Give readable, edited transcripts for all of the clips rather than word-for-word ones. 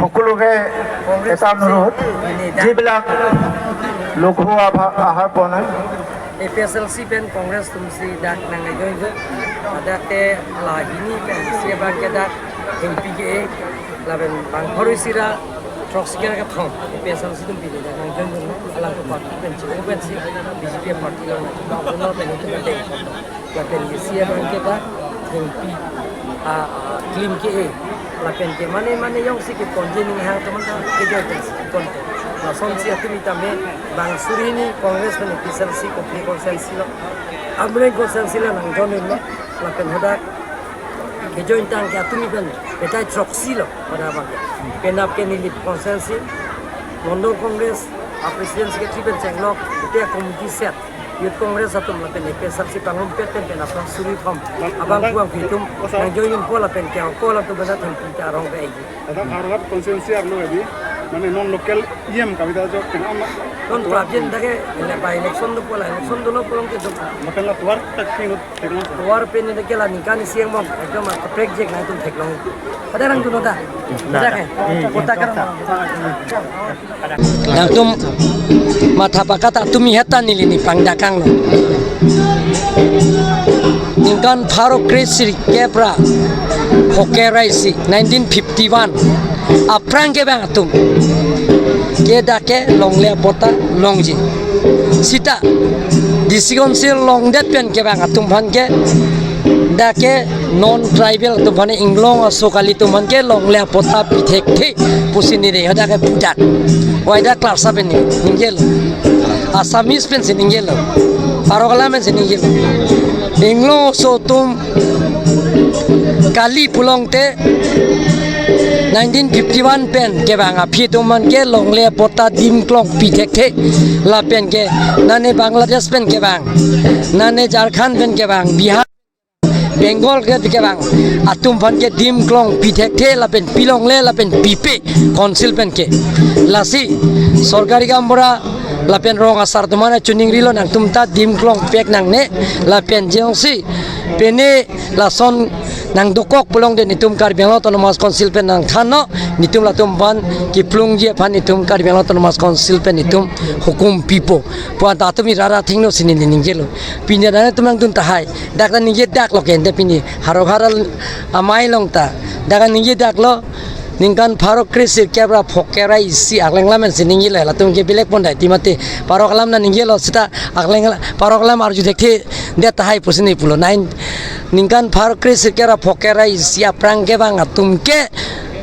সকলোকে এটা অনুৰোধ যিবিলাক লঘু আহাৰ পোৱা নাই APSLC pen Kongres tumsi dak nangai join adate lahini pen siapa kita MPGA laben bang horisira troxkira ka thom APSLC tum pide dak nangai join alang ko party pen si BJP party lo na pen itu pen laben siapa kita MP claim ke lapen ke mane yang sikit konjening hang teman ke join kon Lason siya tumitame bang surini Kongres pen APSLC kopli konsensi lo amre konsensi lo nang jonin lo lapen hodak ke join tang ke atumi pen petai troxi lo pada bang penap ke nilit konsensi London Kongres Presiden Sekretari pen cenglok betia komiti set Youth Kongres atum lapen APSLC pangum pen penap suri thom abang kuang hitum nang joinin pola pen ke ko la tu benda tham pinta rong be igi ada harap konsensi arlo ebi মানে non local EM কবিতা জক কেন non prajen dage ele pa election do pola election do no polong ke do makala tuar tak pinu tekno tuar pen ne ke la nikani siang mom ekdom project na tum theklong ada rang do da ada ke kota kar na tum matha pakata tumi heta nilini pangdakang lo ninkan Farouk Krisri Kepra Hokeraisi 1951 aprang ke bang atum ke dake longle pota longji sita disigonsil long det pen ke bang atum bhan ke dake non tribal tu bhane inglong asokali tu man ke longle pota pithek the pusini re hada ke pudak waida class aben ningel asamis pen siningel parogala men siningel inglo so tum kali pulong te 1951 pen ke banga phituman ke longle pota dim klong pithek the la pen ke nane Bangladesh pen ke bang nane Jharkhand pen ke bang Bihar Bengal ke bang atum phan ke dim klong pithek the la pen pilong le la pen pipe council pen ke lasi sorkari gambora la pen rong asar tumana chuning rilo nang tumta dim klong pek nang ne la pen jengsi pene la son nang dokok pulong de nitum kar benglo autonomous council pen nang thano nitum la tum ban ki plung je phan nitum kar benglo autonomous council pen nitum hukum pipo pa datumi rara thingno sini ninggelo pinya dane tumang tun tahai dakna ninge dak lo ken de pini haro haral amai longta daga ninge dak lo Ningkan Farouk Krisri Kepra Hokera isi aklenglam men siningi le latung ke bilek pondai timate paroklam na ningi lo sita aklenglam paroklam arju dekhe de tahai pusini pulo nine Ningkan Farouk Krisri Kepra Hokera isi aprang ke bang atum ke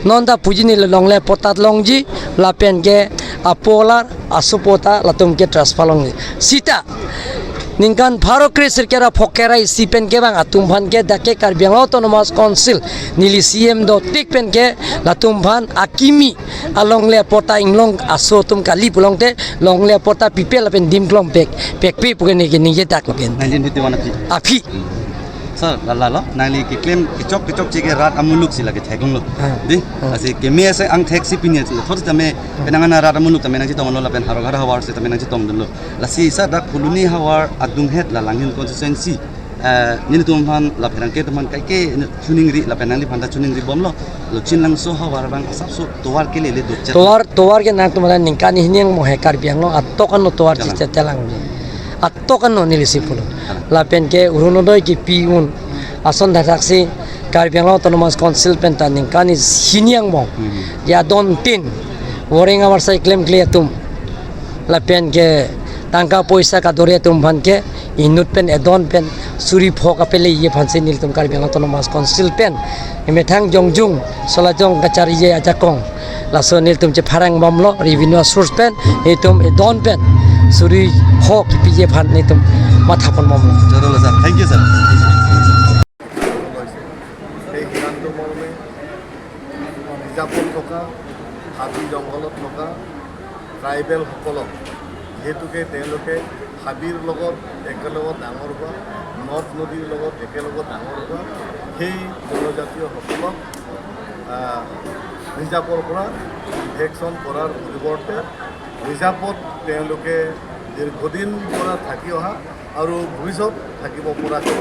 nonda pujini le longle potat longji lapen ke apolar asupota latung ke transfer longji sita Ningkan Farouk Krisri Kepra Hokera isi pen ke bang atum bhan ke dake Karbi Anglong Autonomous Council nili CM do tik pen ke latum bhan akimi alongle pota inglong aso tum kali pulong te longle pota pipel pen dim klong pek pe pugene ke ninge tak loken 1951 api sir lalo nali ki claim ki chok chike rat amuluk sila ke thegong lo di ase ke me ase ang thek si pinya thot tame penangana rat amuluk tame nang ji tong lo la pen haro gara hawar se tame nang ji tong lo la si sa dak puluni hawar adung het la langin constituency ni tum han la pherang ke tuman kai ke chuning ri la penang li phanda chuning ri bom lo chin lang so hawar bang asap so towar ke le dukcha towar ke nak tumara ningkani hiniang mo he Karbi Anglong attokan no towar chi telang attokan no nilisi pulo la pen ke urunodoi ki piun ason dasaksi Karbi Anglong Autonomous Council pen ta ningkani hiniang mo ya don tin warring our sai claim clear tum la pen ke tangka poisa ka dore tum bhan ke inut pen edon pen suri phok apele ye phanse nil tum Karbi Anglong Autonomous Council pen emethang jongjung solajong kachari ye ajakong la so nil tum che pharang bomlo revenue source pen etum edon pen suri phok pi ye phan ne tum matha pon bomlo jadol sir thank you sir এই সিদ্ধান্ত মৰ্মে নিজাপুৰ থকা হাবি জংঘলত থকা ট্ৰাইবেলসকলক যিহেতুকে তেওঁলোকে হাবিৰ লগত একেলগত ডাঙৰ হোৱা নদ নদীৰ লগত একেলগত ডাঙৰ হোৱা সেই জনজাতীয়সকলক ৰিজাৰ্ভৰ পৰা ইনভেকশ্যন কৰাৰ পৰিৱৰ্তে ৰিজাৰ্ভত তেওঁলোকে দীৰ্ঘদিন পৰা থাকি অহা আৰু ভৱিষ্যত থাকিব পৰাকৈ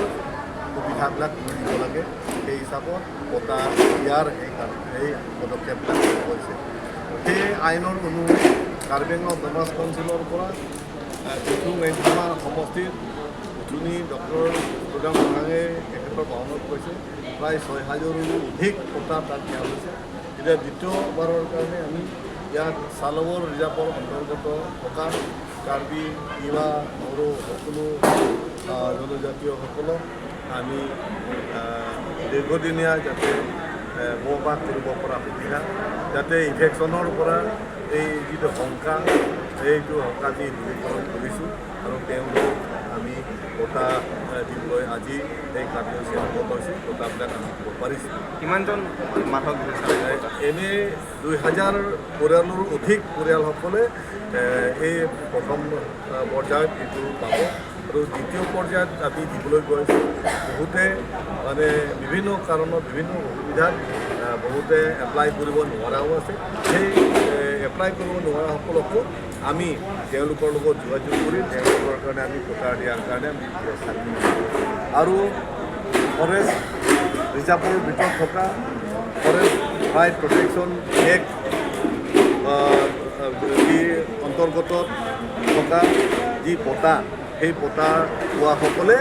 সুবিধাবিলাক দিব লাগে সেই হিচাপত বঁটা দিয়াৰ এই পদক্ষেপবিলাক কৰিছে। সেই আইনৰ অনুসৰি কাৰ্বি আংলং অট'নমাছ কাউন্সিলৰ পৰা উঠুং মেঘামা সমষ্টিৰ উঠুনি ডক্টৰ সুদাম গোহাঁয়ে তেখেতৰ ভাষণত কৈছে প্ৰায় 6,000ৰো অধিক বঁটা তাত দিয়া হৈছে। এতিয়া দ্বিতীয়বাৰৰ কাৰণে আমি ইয়াত চালবৰ ৰিজাৰ্ভৰ অন্তৰ্গত থকা কাৰ্বি তিৱা বড়ো সকলো জনজাতীয়সকলক আমি দীৰ্ঘদিনীয়া যাতে বসবাস কৰিব পৰা সুবিধা, যাতে ইনফেকশ্যনৰ পৰা এই যিটো শংকা এইটো শংকা যি দূৰীকৰণ কৰিছোঁ আৰু তেওঁলোকক আমি বঁটা দিবলৈ আজি এই কাৰ্যসূচী আৰম্ভ হৈছে। বঁটাবিলাক আমি দিব পাৰিছোঁ। কিমানজন মানুহক এনে 2,000 পৰিয়ালৰ অধিক পৰিয়ালসকলে এই প্ৰথম পৰ্যায়ত এইটো পাব আৰু দ্বিতীয় পৰ্যায়ত আমি দিবলৈ গৈছোঁ। বহুতে মানে বিভিন্ন কাৰণত বিভিন্ন অসুবিধাত বহুতে এপ্লাই কৰিব নোৱাৰাও আছে। সেই এপ্লাই কৰিব নোৱাৰাসকলকো আমি তেওঁলোকৰ লগত যোগাযোগ কৰি তেওঁলোকৰ কাৰণে আমি বঁটা দিয়াৰ কাৰণে আমি ব্যৱস্থা কৰিছোঁ। আৰু ফৰেষ্ট ৰিজাৰ্ভৰ ভিতৰত থকা ফৰেষ্ট ৰাইট প্ৰটেকশ্যন এক্ট অন্তৰ্গত থকা যি বঁটা, সেই বঁটা পোৱাসকলে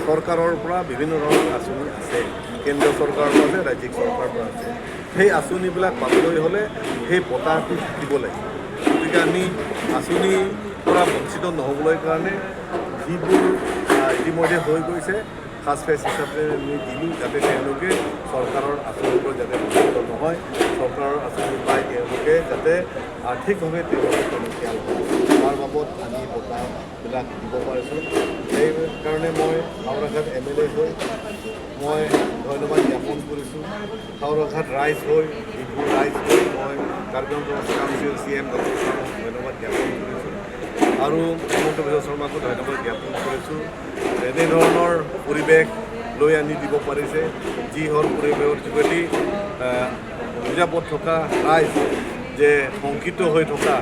চৰকাৰৰ পৰা বিভিন্ন ধৰণৰ আঁচনি আছে, কেন্দ্ৰীয় চৰকাৰৰ পৰা আছে, ৰাজ্যিক চৰকাৰৰ পৰা আছে। সেই আঁচনিবিলাক পাবলৈ হ'লে সেই বঁটাটো থাকিব লাগিব। গতিকে আমি আঁচনিৰ পৰা বঞ্চিত নহ'বলৈ কাৰণে যিবোৰ ইতিমধ্যে হৈ গৈছে ফাৰ্ষ্ট ফেজ হিচাপে আমি দিলোঁ, যাতে তেওঁলোকে চৰকাৰৰ আঁচনিৰ পৰা যাতে বঞ্চিত নহয়, চৰকাৰৰ আঁচনি পাই তেওঁলোকে যাতে আৰ্থিকভাৱে তেওঁলোকে টনকিয়াল হয়, তাৰ বাবদ আমি বঁটাবিলাক দিব পাৰিছোঁ। সেইকাৰণে মই হাওৰাঘাট MLA হৈ মই ধন্যবাদ জ্ঞাপন কৰিছোঁ। হাওৰাঘাট ৰাইজ হৈ ডিব্ৰু ৰাইজ হৈ মই Karbi Anglong council CM doctor শৰ্মাক ধন্যবাদ জ্ঞাপন কৰিছোঁ আৰু হিমন্ত বিশ্ব শৰ্মাকো ধন্যবাদ জ্ঞাপন কৰিছোঁ। এনেধৰণৰ পৰিৱেশ লৈ আনি দিব পাৰিছে, যি হ'ল পৰিৱেশৰ যোগেদি ৰিজাৰ্ভত থকা ৰাইজ যে শংকিত হৈ থকা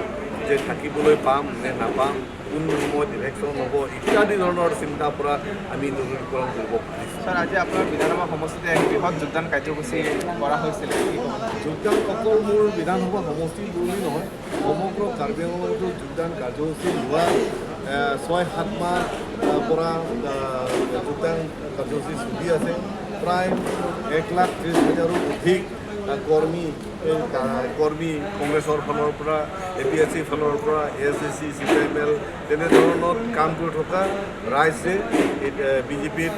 যে থাকিবলৈ পাম নে নাপাম, কোন সময়ত ইলেকশ্যন হ'ব ইত্যাদি ধৰণৰ চিন্তাৰ পৰা আমি দূৰীকৰণ কৰিব পাৰিছোঁ। ছাৰ, আজি আপোনাৰ বিধানসভা সমষ্টিতে এক বৃহৎ যোগদান কাৰ্যসূচী কৰা হৈছিলে। যোগদান অকল মোৰ বিধানসভা সমষ্টি বুলি নহয়, সমগ্ৰ কাৰ্বি আংলঙতো যোগদান কাৰ্যসূচী যোৱা 6-7 মাহ পৰা যোগদান কাৰ্যসূচী চলি আছে। প্ৰায় 1,30,000ৰো অধিক কৰ্মী কংগ্ৰেছৰ ফালৰ পৰা, APSC ফালৰ পৰা, ASSC, CPML তেনেধৰণত কাম কৰি থকা ৰাইজে BJPত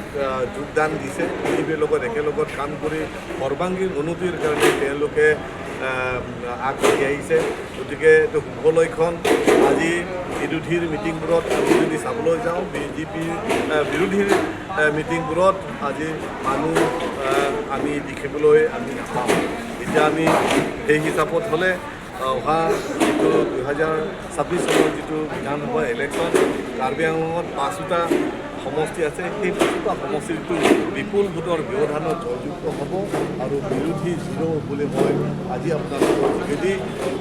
যোগদান দিছে। BJPৰ লগত একেলগত কাম কৰি সৰ্বাংগীন উন্নতিৰ কাৰণে তেওঁলোকে আগবাঢ়ি আহিছে। গতিকে এইটো শুভ লক্ষণ। আজি বিৰোধীৰ মিটিংবোৰত আমি যদি চাবলৈ যাওঁ, BJPৰ বিৰোধীৰ মিটিংবোৰত আজি মানুহ আমি দেখিবলৈ আমি নাপাওঁ। এতিয়া আমি সেই হিচাপত হ'লে অহা যিটো 2026 চনৰ যিটো বিধানসভা ইলেকশ্যন, কাৰ্বি আংলঙত 5টা সমষ্টি আছে। সেই 5টা সমষ্টিটো বিপুল ভোটৰ ব্যৱধানত জয়যুক্ত হ'ব আৰু বিৰোধী জিৰ' বুলি মই আজি আপোনালোকৰ যোগেদি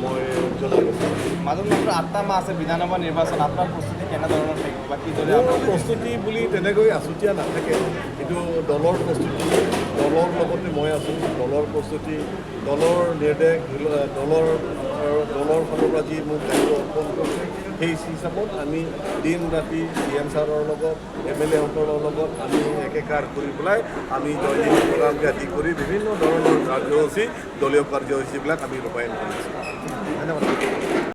মই জনাব বিচাৰিছোঁ। মাজত মাত্ৰ 8টা মাহ আছে বিধানসভা নিৰ্বাচন, আপোনাৰ প্ৰস্তুতি কেনেধৰণৰ থাকিব বা কিদৰে? মোৰ প্ৰস্তুতি বুলি তেনেকৈ আছুতীয়া নাথাকে, কিন্তু দলৰ প্ৰস্তুতি, দলৰ লগতে মই আছোঁ। দলৰ প্ৰস্তুতি, দলৰ নিৰ্দেশ, দলৰ ফালৰ পৰা যি মোক দায়িত্ব অৰ্পণ কৰিছে, সেই হিচাপত আমি দিন ৰাতি CM ছাৰৰ লগত, MLA সকলৰ লগত আমি একেকাৰ কৰি পেলাই আমি দৈনিক প্ৰগ্ৰাম আদি কৰি বিভিন্ন ধৰণৰ কাৰ্যসূচী, দলীয় কাৰ্যসূচীবিলাক আমি ৰূপায়ণ কৰিছোঁ। ধন্যবাদ।